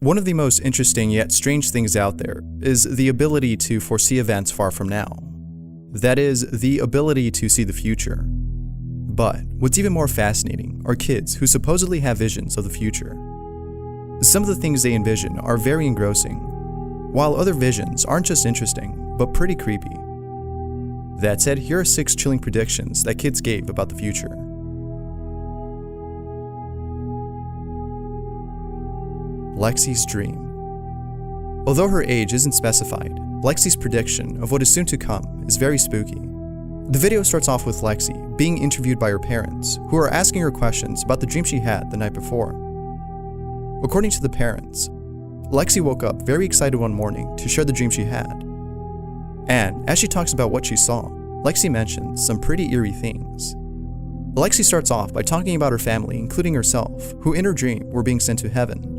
One of the most interesting yet strange things out there is the ability to foresee events far from now. That is, the ability to see the future. But what's even more fascinating are kids who supposedly have visions of the future. Some of the things they envision are very engrossing, while other visions aren't just interesting, but pretty creepy. That said, here are 6 chilling predictions that kids gave about the future. Lexi's dream. Although her age isn't specified, Lexi's prediction of what is soon to come is very spooky. The video starts off with Lexi being interviewed by her parents, who are asking her questions about the dream she had the night before. According to the parents, Lexi woke up very excited one morning to share the dream she had. And as she talks about what she saw, Lexi mentions some pretty eerie things. Lexi starts off by talking about her family, including herself, who in her dream were being sent to heaven.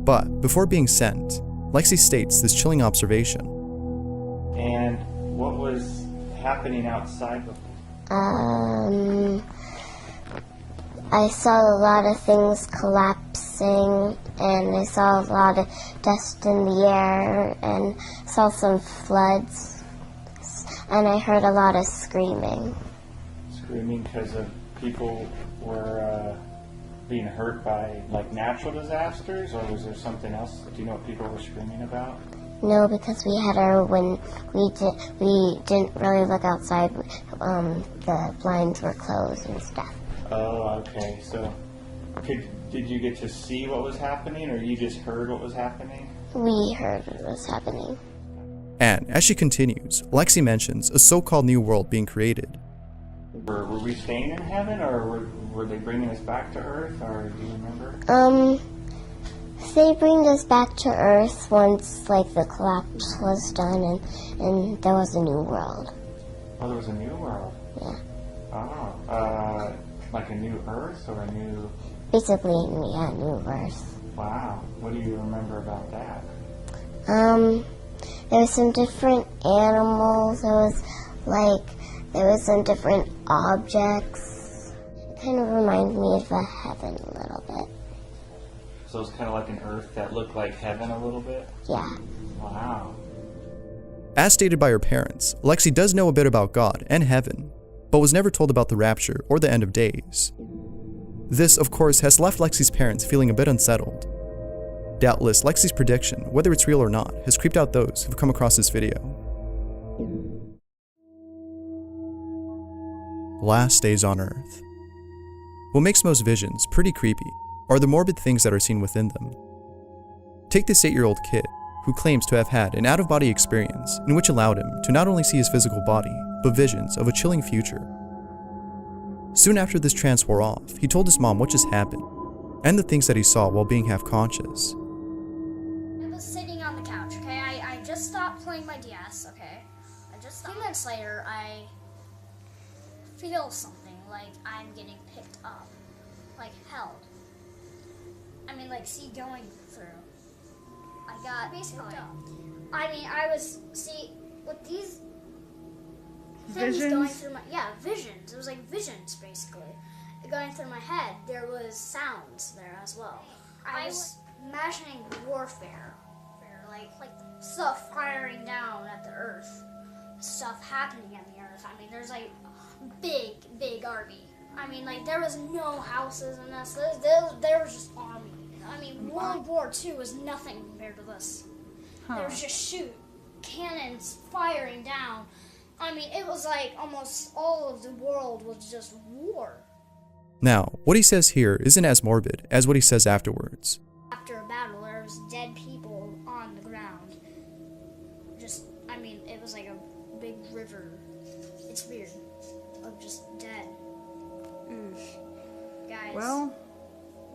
But before being sent, Lexi states this chilling observation. And what was happening outside before? I saw a lot of things collapsing, and I saw a lot of dust in the air, and saw some floods, and I heard a lot of screaming. Screaming because of people were being hurt by like natural disasters, or was there something else? Do you know what people were screaming about? No, because we had we didn't really look outside. The blinds were closed and stuff. Oh, okay. So, did you get to see what was happening, or you just heard what was happening? We heard what was happening. And as she continues, Lexi mentions a so-called new world being created. Were we staying in heaven, or were they bringing us back to Earth, or do you remember? They bring us back to Earth once, like, the collapse was done, and there was a new world. Oh, there was a new world? Yeah. Oh, like a new Earth, or a new... Basically, yeah, new Earth. Wow. What do you remember about that? There was some different animals. There was some different objects. It kind of reminded me of a heaven a little bit. So it's kind of like an Earth that looked like heaven a little bit? Yeah. Wow. As stated by her parents, Lexi does know a bit about God and heaven, but was never told about the rapture or the end of days. This, of course, has left Lexi's parents feeling a bit unsettled. Doubtless, Lexi's prediction, whether it's real or not, has creeped out those who've come across this video. Last days on Earth. What makes most visions pretty creepy are the morbid things that are seen within them. Take this 8-year-old kid who claims to have had an out-of-body experience in which allowed him to not only see his physical body, but visions of a chilling future. Soon after this trance wore off, he told his mom what just happened, and the things that he saw while being half-conscious. I was sitting on the couch, okay? I just stopped playing my DS, okay? A few minutes later, I feel something, like I'm getting picked up, like held. I mean, like, see, going through. I got basically picked up. I mean, I was, see, with these things going through my, visions. It was like visions, basically. Going through my head, there was sounds there as well. I was imagining warfare, like stuff firing down at the earth, stuff happening at the earth. I mean, there's like big army. I mean, like, there was no houses in this. There was just army. I mean, World War II was nothing compared to this. There was just cannons firing down. I mean, it was like almost all of the world was just war. Now, what he says here isn't as morbid as what he says afterwards. After a battle, there was dead people on the ground. I mean, it was like a big river. It's weird. Of just dead. Guys. Well,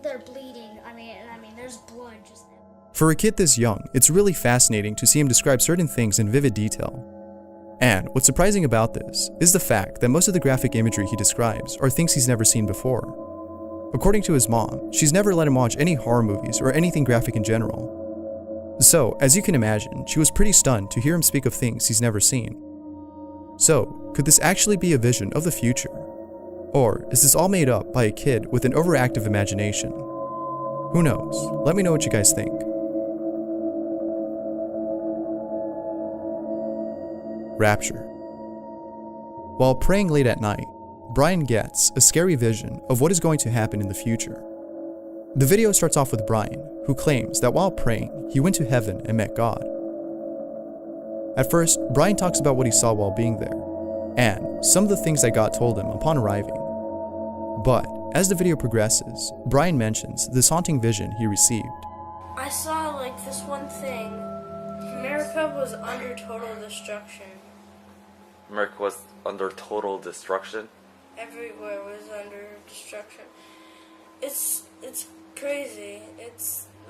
they're bleeding. I mean, there's blood just there. For a kid this young, it's really fascinating to see him describe certain things in vivid detail. And what's surprising about this is the fact that most of the graphic imagery he describes are things he's never seen before. According to his mom, she's never let him watch any horror movies or anything graphic in general. So, as you can imagine, she was pretty stunned to hear him speak of things he's never seen. So, could this actually be a vision of the future? Or is this all made up by a kid with an overactive imagination? Who knows? Let me know what you guys think. rapture. While praying late at night, Brian gets a scary vision of what is going to happen in the future. The video starts off with Brian, who claims that while praying, he went to heaven and met God. At first, Brian talks about what he saw while being there, and some of the things that God told him upon arriving. But as the video progresses, Brian mentions this haunting vision he received. I saw this one thing. America was under total destruction. America was under total destruction? Everywhere was under destruction. It's crazy.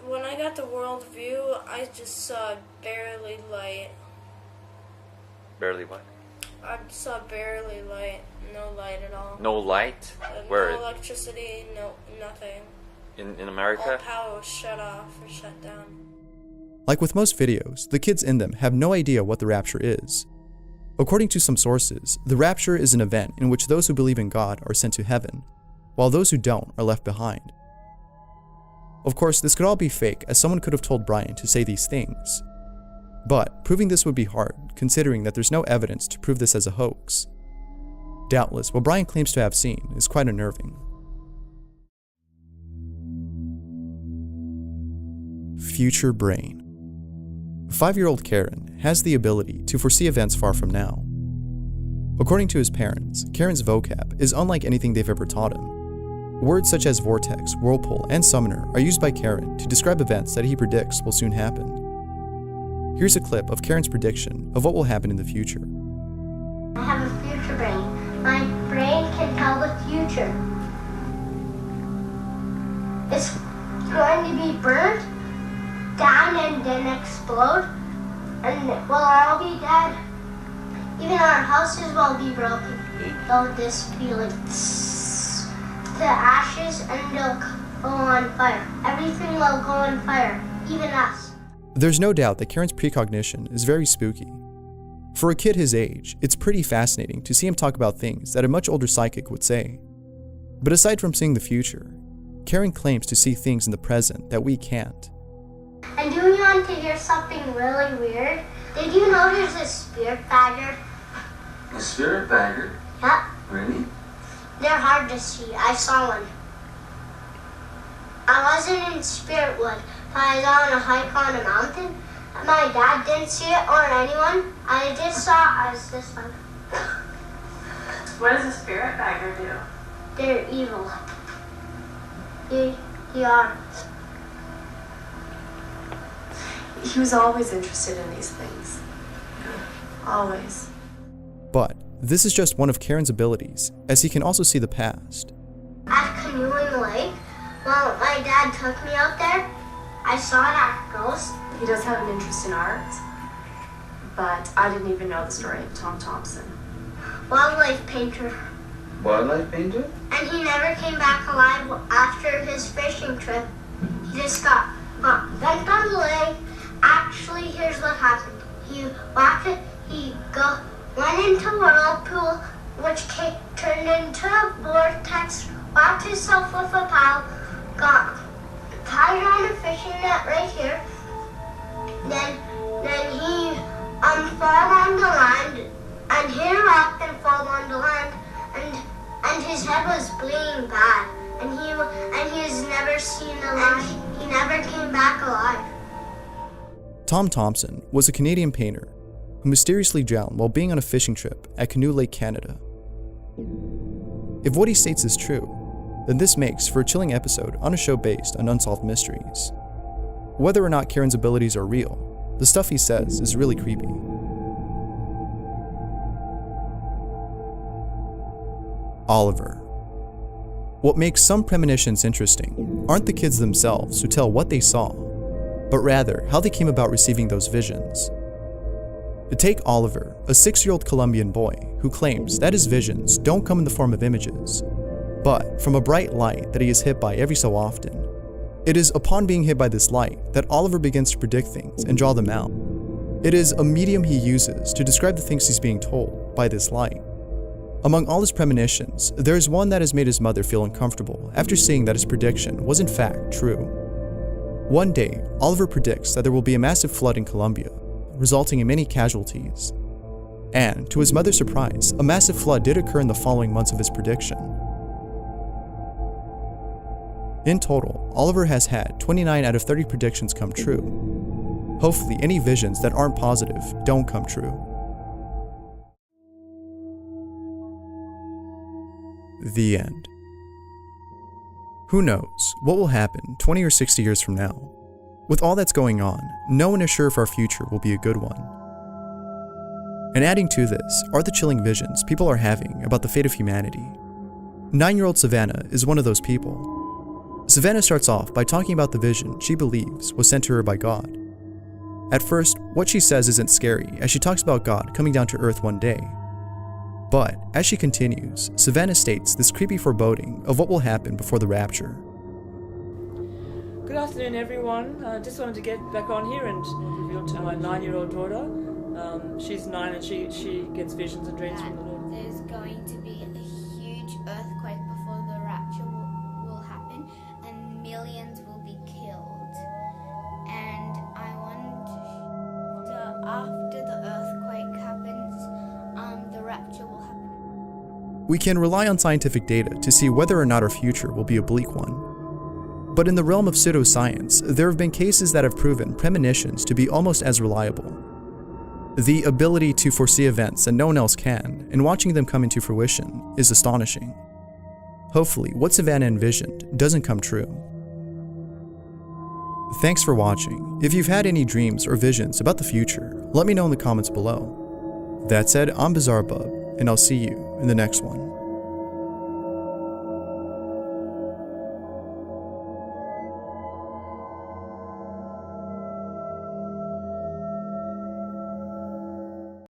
When I got the world view, I just saw barely light. Barely what? I saw barely light. No light at all. No light? No electricity, no nothing. In America? All power was shut off or shut down. Like with most videos, the kids in them have no idea what the rapture is. According to some sources, the rapture is an event in which those who believe in God are sent to heaven, while those who don't are left behind. Of course, this could all be fake, as someone could have told Brian to say these things. But proving this would be hard, considering that there's no evidence to prove this as a hoax. Doubtless, what Brian claims to have seen is quite unnerving. Future brain. 5-year-old Karen has the ability to foresee events far from now. According to his parents, Karen's vocab is unlike anything they've ever taught him. Words such as vortex, whirlpool, and summoner are used by Karen to describe events that he predicts will soon happen. Here's a clip of Karen's prediction of what will happen in the future. I have a future brain. My brain can tell the future. It's going to be burnt down and then explode, and we'll all be dead. Even our houses will be broken. They'll just be like to ashes, and they'll go on fire. Everything will go on fire, even us. There's no doubt that Karen's precognition is very spooky. For a kid his age, it's pretty fascinating to see him talk about things that a much older psychic would say. But aside from seeing the future, Karen claims to see things in the present that we can't. And do you want to hear something really weird? Did you know there's a spirit bagger? A spirit bagger? Yeah. Really? They're hard to see. I saw one. I wasn't in Spiritwood, but I was on a hike on a mountain. My dad didn't see it or anyone. I just saw it as this one. What does a spirit bagger do? They're evil. They are. He was always interested in these things. Always. But this is just one of Karen's abilities, as he can also see the past. At Canoeing Lake, well, my dad took me out there. I saw that ghost. He does have an interest in art, but I didn't even know the story of Tom Thompson. Wildlife painter. Wildlife painter? And he never came back alive after his fishing trip. He just got dumped on the lake. Actually, here's what happened. He went into a whirlpool, which turned into a vortex, wrapped himself with a pile, got tied on a fishing net right here. Then he fell on the land, and hit a rock and fell on the land, and his head was bleeding bad, and he was never seen alive. He never came back alive. Tom Thompson was a Canadian painter who mysteriously drowned while being on a fishing trip at Canoe Lake, Canada. If what he states is true, then this makes for a chilling episode on a show based on unsolved mysteries. Whether or not Karen's abilities are real, the stuff he says is really creepy. Oliver. What makes some premonitions interesting aren't the kids themselves who tell what they saw, but rather how they came about receiving those visions. Take Oliver, a 6-year-old Colombian boy who claims that his visions don't come in the form of images, but from a bright light that he is hit by every so often. It is upon being hit by this light that Oliver begins to predict things and draw them out. It is a medium he uses to describe the things he's being told by this light. Among all his premonitions, there is one that has made his mother feel uncomfortable after seeing that his prediction was in fact true. One day, Oliver predicts that there will be a massive flood in Colombia, resulting in many casualties. And, to his mother's surprise, a massive flood did occur in the following months of his prediction. In total, Oliver has had 29 out of 30 predictions come true. Hopefully, any visions that aren't positive don't come true. The end. Who knows what will happen 20 or 60 years from now? With all that's going on, no one is sure if our future will be a good one. And adding to this are the chilling visions people are having about the fate of humanity. 9-year-old Savannah is one of those people. Savannah starts off by talking about the vision she believes was sent to her by God. At first, what she says isn't scary as she talks about God coming down to Earth one day. But as she continues, Savannah states this creepy foreboding of what will happen before the rapture. Good afternoon, everyone. Just wanted to get back on here and reveal to my 9-year-old daughter. She's 9 and she gets visions and dreams from the Lord. There's going to be a huge earthquake before the rapture will happen, and millions will be killed. And I want after the earthquake happens, the rapture will happen. We can rely on scientific data to see whether or not our future will be a bleak one. But in the realm of pseudoscience, there have been cases that have proven premonitions to be almost as reliable. The ability to foresee events that no one else can, and watching them come into fruition, is astonishing. Hopefully, what Savannah envisioned doesn't come true. Thanks for watching. If you've had any dreams or visions about the future, let me know in the comments below. That said, I'm Bizarre Bub, and I'll see you in the next one.